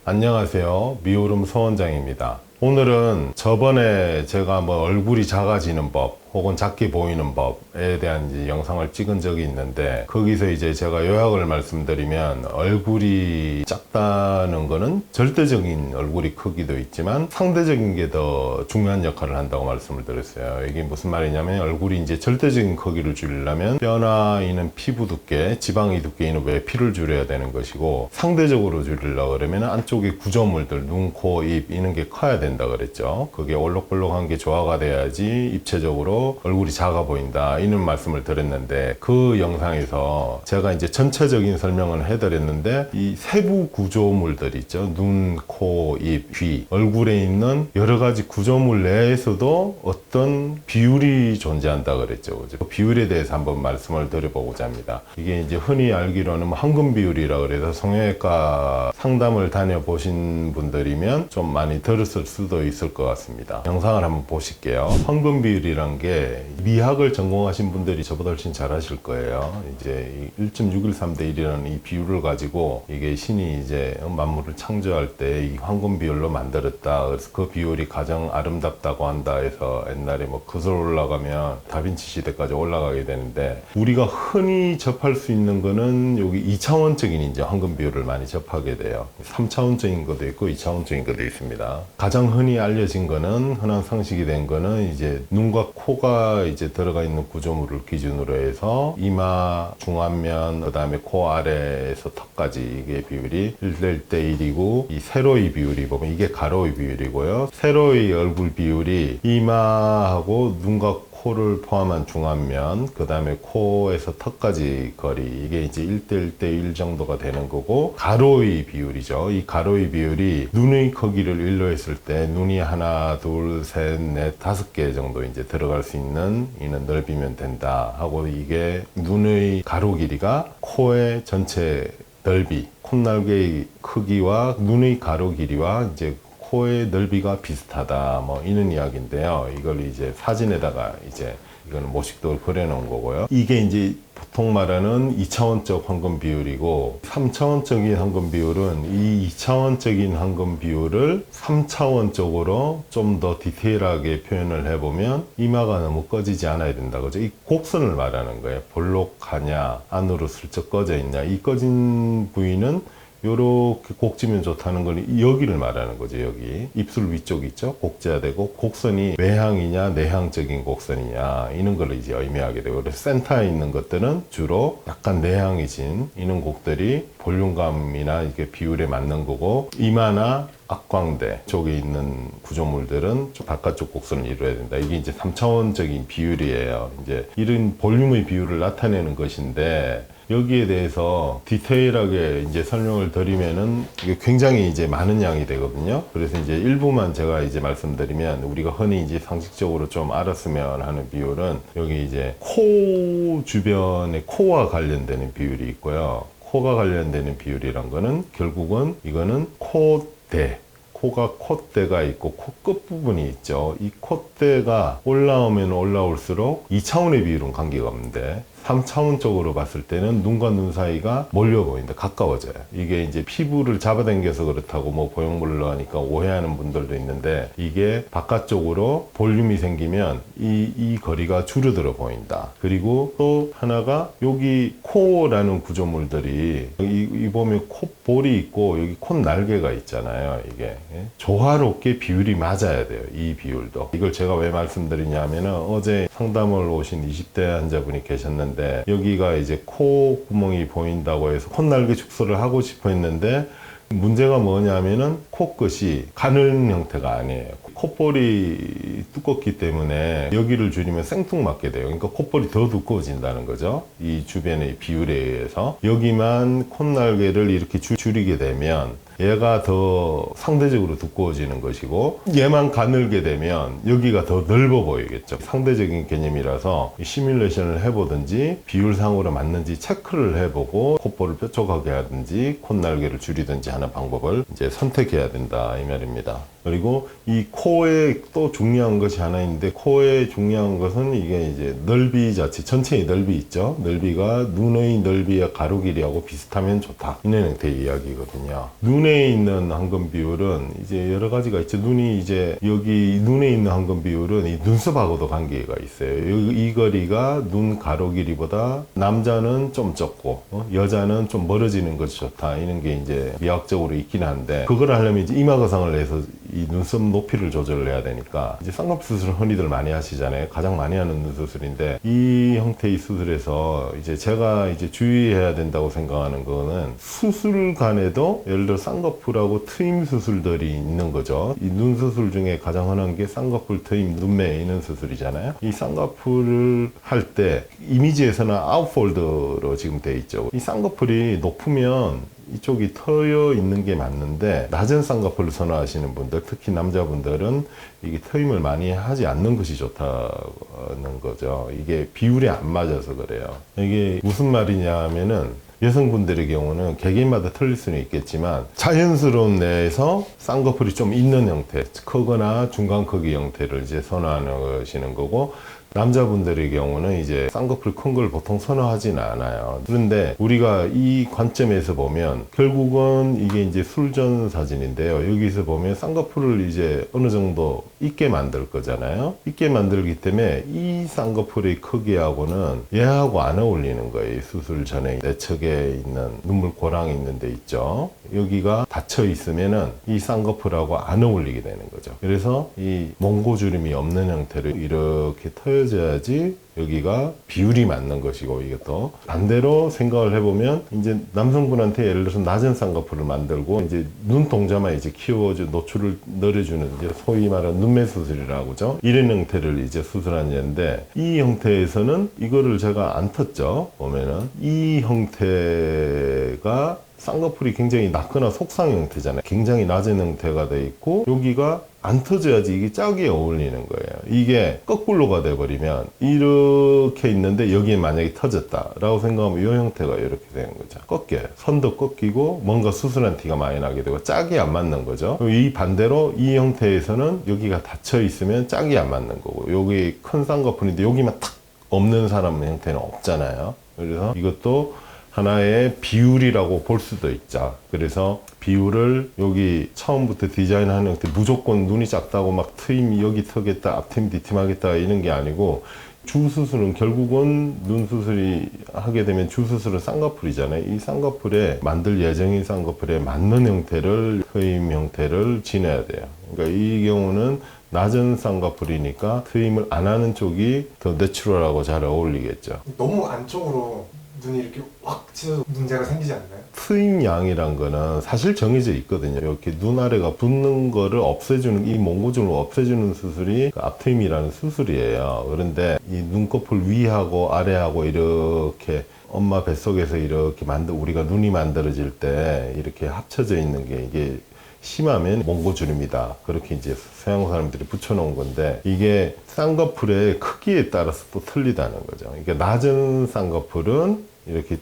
안녕하세요. 미오름 서원장입니다. 오늘은 저번에 제가 얼굴이 작아지는 법 혹은 작게 보이는 법에 대한 이제 영상을 찍은 적이 있는데, 거기서 이제 제가 요약을 말씀드리면, 얼굴이 작다는 거는 절대적인 얼굴이 크기도 있지만 상대적인 게 더 중요한 역할을 한다고 말씀을 드렸어요. 이게 무슨 말이냐면, 얼굴이 이제 절대적인 크기를 줄이려면 뼈나 이는 피부 두께, 지방이 두께 이는 외피를 줄여야 되는 것이고, 상대적으로 줄이려고 그러면 안쪽에 구조물들, 눈, 코, 입 이런 게 커야 된다 그랬죠. 그게 올록볼록한 게 조화가 돼야지 입체적으로 얼굴이 작아 보인다, 이런 말씀을 드렸는데, 그 영상에서 제가 이제 전체적인 설명을 해드렸는데, 이 세부 구조물들 있죠. 눈, 코, 입, 귀, 얼굴에 있는 여러 가지 구조물 내에서도 어떤 비율이 존재한다 그랬죠. 그죠? 그 비율에 대해서 한번 말씀을 드려보고자 합니다. 이게 이제 흔히 알기로는 황금 비율이라 그래서 성형외과 상담을 다녀보신 분들이면 좀 많이 들었을 수도 있을 것 같습니다. 영상을 한번 보실게요. 황금 비율이란 게 미학을 전공하신 분들이 저보다 훨씬 잘 아실 거예요. 이제 1.613대 1이라는 이 비율을 가지고, 이게 신이 이제 만물을 창조할 때 이 황금 비율로 만들었다. 그래서 그 비율이 가장 아름답다고 한다 해서 옛날에 그슬 올라가면 다빈치 시대까지 올라가게 되는데, 우리가 흔히 접할 수 있는 거는 여기 2차원적인 이제 황금 비율을 많이 접하게 돼요. 3차원적인 것도 있고 2차원적인 것도 있습니다. 가장 흔히 알려진 거는, 흔한 상식이 된 거는 이제 눈과 코가 이제 들어가 있는 구조물을 기준으로 해서 이마, 중안면, 그 다음에 코 아래에서 턱까지 이게 비율이 1대 1이고, 이 세로의 비율이 보면 이게 가로의 비율이고요. 세로의 얼굴 비율이 이마하고 눈과 코를 포함한 중안면, 그 다음에 코에서 턱까지 거리, 이게 이제 1대 1 정도가 되는 거고, 가로의 비율이죠. 이 가로의 비율이 눈의 크기를 일로 했을 때 눈이 하나, 둘, 셋, 넷, 5개 정도 이제 들어갈 수 있는 이는 넓이면 된다 하고, 이게 눈의 가로 길이가 코의 전체 넓이, 콧날개의 크기와 눈의 가로 길이와 이제 코의 넓이가 비슷하다, 이런 이야기인데요. 이걸 이제 사진에다가 이제 이거는 모식도를 그려놓은 거고요. 이게 이제 보통 말하는 2차원적 황금 비율이고, 3차원적인 황금 비율은 이 2차원적인 황금 비율을 3차원적으로 좀 더 디테일하게 표현을 해보면, 이마가 너무 꺼지지 않아야 된다. 그죠? 이 곡선을 말하는 거예요. 볼록하냐, 안으로 슬쩍 꺼져 있냐. 이 꺼진 부위는 요렇게 곡지면 좋다는 건 여기를 말하는 거죠. 여기 입술 위쪽 있죠. 곡져야 되고, 곡선이 외향이냐 내향적인 곡선이냐 이런 걸 이제 의미하게 되고, 그래서 센터에 있는 것들은 주로 약간 내향이진 이런 곡들이 볼륨감이나 이게 비율에 맞는 거고, 이마나 악광대 쪽에 있는 구조물들은 바깥쪽 곡선을 이루어야 된다. 이게 이제 3차원적인 비율이에요. 이제 이런 볼륨의 비율을 나타내는 것인데, 여기에 대해서 디테일하게 이제 설명을 드리면은 이게 굉장히 이제 많은 양이 되거든요. 그래서 이제 일부만 제가 이제 말씀드리면, 우리가 흔히 이제 상식적으로 좀 알았으면 하는 비율은, 여기 이제 코 주변에 코와 관련되는 비율이 있고요. 코가 관련되는 비율이란 거는 결국은 이거는 콧대, 코가 콧대가 있고 코 끝부분이 있죠. 이 콧대가 올라오면 올라올수록 2차원의 비율은 관계가 없는데, 3차원적으로 봤을 때는 눈과 눈 사이가 몰려 보인다, 가까워져요. 이게 이제 피부를 잡아당겨서 그렇다고 보형물로 하니까 오해하는 분들도 있는데, 이게 바깥쪽으로 볼륨이 생기면 이 거리가 줄어들어 보인다. 그리고 또 하나가, 여기 코라는 구조물들이 이 보면 콧볼이 있고 여기 콧날개가 있잖아요. 이게 조화롭게 비율이 맞아야 돼요. 이 비율도. 이걸 제가 왜 말씀드리냐면은, 어제 상담을 오신 20대 환자분이 계셨는데, 여기가 이제 코 구멍이 보인다고 해서 콧날개 축소를 하고 싶어 했는데, 문제가 뭐냐면은 코끝이 가는 형태가 아니에요. 콧볼이 두껍기 때문에 여기를 줄이면 생뚱맞게 돼요. 그러니까 콧볼이 더 두꺼워진다는 거죠. 이 주변의 비율에 의해서. 여기만 콧날개를 이렇게 줄이게 되면 얘가 더 상대적으로 두꺼워지는 것이고, 얘만 가늘게 되면 여기가 더 넓어 보이겠죠. 상대적인 개념이라서 시뮬레이션을 해보든지 비율상으로 맞는지 체크를 해보고, 콧볼을 뾰족하게 하든지 콧날개를 줄이든지 하는 방법을 이제 선택해야 된다, 이 말입니다. 그리고 이 코에 또 중요한 것이 하나 있는데, 코에 중요한 것은 이게 이제 넓이 자체, 전체의 넓이 있죠. 넓이가 눈의 넓이와 가로 길이하고 비슷하면 좋다, 이런 형태의 이야기거든요. 눈에 있는 황금 비율은 이제 여러 가지가 있죠. 눈이 이제 여기 눈에 있는 황금 비율은 이 눈썹하고도 관계가 있어요. 이 거리가 눈 가로 길이보다 남자는 좀 적고 여자는 좀 멀어지는 것이 좋다, 이런 게 이제 미학적으로 있긴 한데, 그걸 하려면 이제 이마 거상을 내서 이 눈썹 높이를 조절을 해야 되니까, 이제 쌍꺼풀 수술을 흔히들 많이 하시잖아요. 가장 많이 하는 눈 수술인데, 이 형태의 수술에서 이제 제가 이제 주의해야 된다고 생각하는 거는, 수술관에도 예를 들어 쌍꺼풀하고 트임 수술들이 있는 거죠. 이 눈 수술 중에 가장 흔한 게 쌍꺼풀 트임, 눈매 있는 수술이잖아요. 이 쌍꺼풀을 할 때 이미지에서는 아웃폴드로 지금 돼 있죠. 이 쌍꺼풀이 높으면 이쪽이 트여 있는 게 맞는데, 낮은 쌍꺼풀을 선호하시는 분들, 특히 남자분들은 이게 트임을 많이 하지 않는 것이 좋다는 거죠. 이게 비율이 안 맞아서 그래요. 이게 무슨 말이냐 하면은, 여성분들의 경우는 개개인마다 틀릴 수는 있겠지만 자연스러운 내에서 쌍꺼풀이 좀 있는 형태, 크거나 중간 크기 형태를 이제 선호하시는 거고, 남자분들의 경우는 이제 쌍꺼풀 큰 걸 보통 선호하지는 않아요. 그런데 우리가 이 관점에서 보면 결국은 이게 이제 술전 사진인데요. 여기서 보면 쌍꺼풀을 이제 어느 정도 있게 만들 거잖아요. 있게 만들기 때문에 이 쌍꺼풀의 크기하고는 얘하고 안 어울리는 거예요. 수술 전에 내측에 있는 눈물 고랑이 있는 데 있죠. 여기가 닫혀 있으면은 이 쌍꺼풀하고 안 어울리게 되는 거죠. 그래서 이 몽고주름이 없는 형태를 이렇게 터여져야지 여기가 비율이 맞는 것이고, 이게 또 반대로 생각을 해보면, 이제 남성분한테 예를 들어서 낮은 쌍꺼풀을 만들고 이제 눈동자만 이제 키워줘 노출을 늘려주는, 이제 소위 말하는 눈매 수술이라고 하죠. 이런 형태를 이제 수술한 예인데, 이 형태에서는 이거를 제가 안 텄죠. 보면은 이 형태가 쌍꺼풀이 굉장히 낮거나 속상 형태잖아요. 굉장히 낮은 형태가 돼 있고, 여기가 안 터져야지 이게 짝이 어울리는 거예요. 이게 거꾸로가 돼버리면 이렇게 있는데 여기에 만약에 터졌다라고 생각하면 이 형태가 이렇게 되는 거죠. 꺾여요. 선도 꺾이고 뭔가 수술한 티가 많이 나게 되고 짝이 안 맞는 거죠. 이 반대로 이 형태에서는 여기가 닫혀 있으면 짝이 안 맞는 거고, 여기 큰 쌍꺼풀인데 여기만 탁 없는 사람 형태는 없잖아요. 그래서 이것도 하나의 비율이라고 볼 수도 있죠. 그래서 비율을 여기 처음부터 디자인하는 형태, 무조건 눈이 작다고 막 트임 여기 트겠다, 앞트임 뒤트임 하겠다 이런 게 아니고, 주수술은 결국은 눈 수술이 하게 되면 주수술은 쌍꺼풀이잖아요. 이 쌍꺼풀에 만들 예정인 쌍꺼풀에 맞는 형태를, 트임 형태를 지내야 돼요. 그러니까 이 경우는 낮은 쌍꺼풀이니까 트임을 안 하는 쪽이 더 내추럴하고 잘 어울리겠죠. 너무 안쪽으로 눈이 이렇게 확 찢어서 문제가 생기지 않나요? 트임 양이란 거는 사실 정해져 있거든요. 이렇게 눈 아래가 붓는 거를 없애주는, 이 몽고주름을 없애주는 수술이 그 앞트임이라는 수술이에요. 그런데 이 눈꺼풀 위하고 아래하고 이렇게 엄마 뱃속에서 이렇게 우리가 눈이 만들어질 때 이렇게 합쳐져 있는 게, 이게 심하면 몽고주름이다, 그렇게 이제 서양 사람들이 붙여놓은 건데, 이게 쌍꺼풀의 크기에 따라서 또 틀리다는 거죠. 그러니까 낮은 쌍꺼풀은 이렇게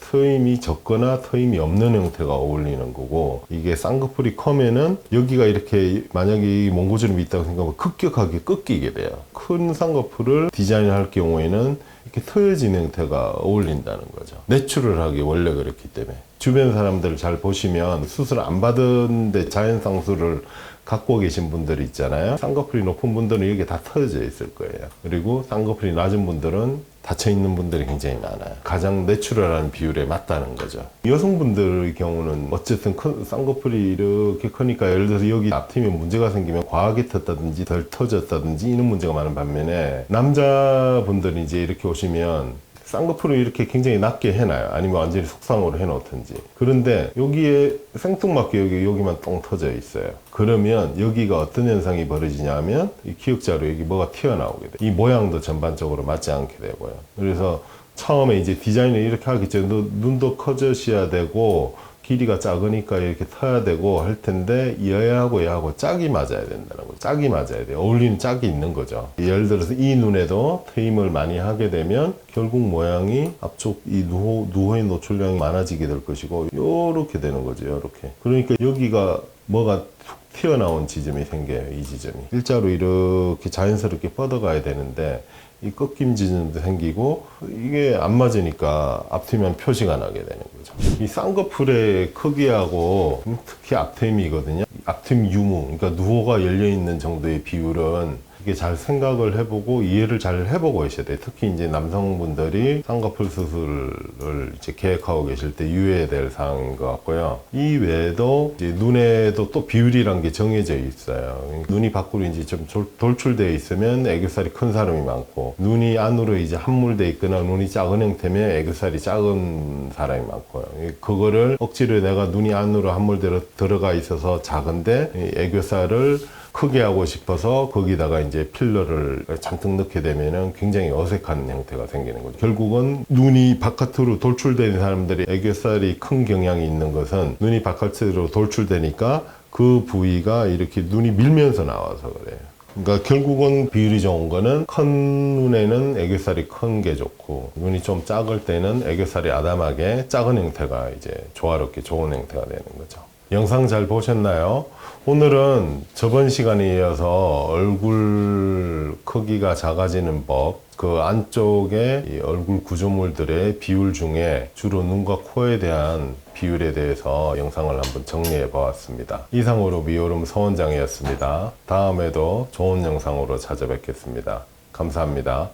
트임이 적거나 트임이 없는 형태가 어울리는 거고, 이게 쌍꺼풀이 커면은 여기가 이렇게 만약에 몽고주름이 있다고 생각하면 급격하게 꺾이게 돼요. 큰 쌍꺼풀을 디자인할 경우에는 이렇게 트여진 형태가 어울린다는 거죠. 내추럴하게 원래 그렇기 때문에. 주변 사람들을 잘 보시면 수술 안 받은데 자연 쌍수를 갖고 계신 분들이 있잖아요. 쌍꺼풀이 높은 분들은 이게 다 터져 있을 거예요. 그리고 쌍꺼풀이 낮은 분들은 닫혀 있는 분들이 굉장히 많아요. 가장 내추럴한 비율에 맞다는 거죠. 여성분들의 경우는 어쨌든 쌍꺼풀이 이렇게 크니까, 예를 들어서 여기 앞트임에 문제가 생기면 과하게 텄다든지 덜 터졌다든지 이런 문제가 많은 반면에, 남자분들이 이제 이렇게 오시면 쌍꺼풀을 이렇게 굉장히 낮게 해놔요. 아니면 완전히 속상으로 해놓든지. 그런데 여기에 생뚱맞게 여기만 똥 터져 있어요. 그러면 여기가 어떤 현상이 벌어지냐면, 이 기역자로 여기 뭐가 튀어나오게 돼요. 이 모양도 전반적으로 맞지 않게 되고요. 그래서 처음에 이제 디자인을 이렇게 하겠죠. 눈도 커져야 되고 길이가 작으니까 이렇게 터야 되고 할 텐데, 얘하고 짝이 맞아야 된다는 거죠. 짝이 맞아야 돼요. 어울리는 짝이 있는 거죠. 예를 들어서 이 눈에도 트임을 많이 하게 되면 결국 모양이 앞쪽 이 누호의 노출량이 많아지게 될 것이고, 요렇게 되는 거죠. 요렇게. 그러니까 여기가 뭐가 툭 튀어나온 지점이 생겨요. 이 지점이 일자로 이렇게 자연스럽게 뻗어가야 되는데 이 꺾임 지점도 생기고 이게 안 맞으니까 앞트면 표시가 나게 되는 거죠. 이 쌍꺼풀의 크기하고 특히 앞트임이거든요. 앞트임 유무, 그러니까 누호가 열려 있는 정도의 비율은 이게 잘 생각을 해보고 이해를 잘 해보고 계셔야 돼요. 특히 이제 남성분들이 쌍꺼풀 수술을 이제 계획하고 계실 때 유의해야 될 사항인 것 같고요. 이 외에도 이제 눈에도 또 비율이란 게 정해져 있어요. 눈이 밖으로 이제 좀 돌출되어 있으면 애교살이 큰 사람이 많고, 눈이 안으로 이제 함몰되어 있거나 눈이 작은 형태면 애교살이 작은 사람이 많고요. 그거를 억지로 내가 눈이 안으로 함몰되어 들어가 있어서 작은데 이 애교살을 크게 하고 싶어서 거기다가 이제 필러를 잔뜩 넣게 되면은 굉장히 어색한 형태가 생기는 거죠. 결국은 눈이 바깥으로 돌출되는 사람들이 애교살이 큰 경향이 있는 것은 눈이 바깥으로 돌출되니까 그 부위가 이렇게 눈이 밀면서 나와서 그래요. 그러니까 결국은 비율이 좋은 거는 큰 눈에는 애교살이 큰 게 좋고, 눈이 좀 작을 때는 애교살이 아담하게 작은 형태가 이제 조화롭게 좋은 형태가 되는 거죠. 영상 잘 보셨나요? 오늘은 저번 시간에 이어서 얼굴 크기가 작아지는 법, 그 안쪽에 이 얼굴 구조물들의 비율 중에 주로 눈과 코에 대한 비율에 대해서 영상을 한번 정리해 보았습니다. 이상으로 미오름 서원장이었습니다. 다음에도 좋은 영상으로 찾아뵙겠습니다. 감사합니다.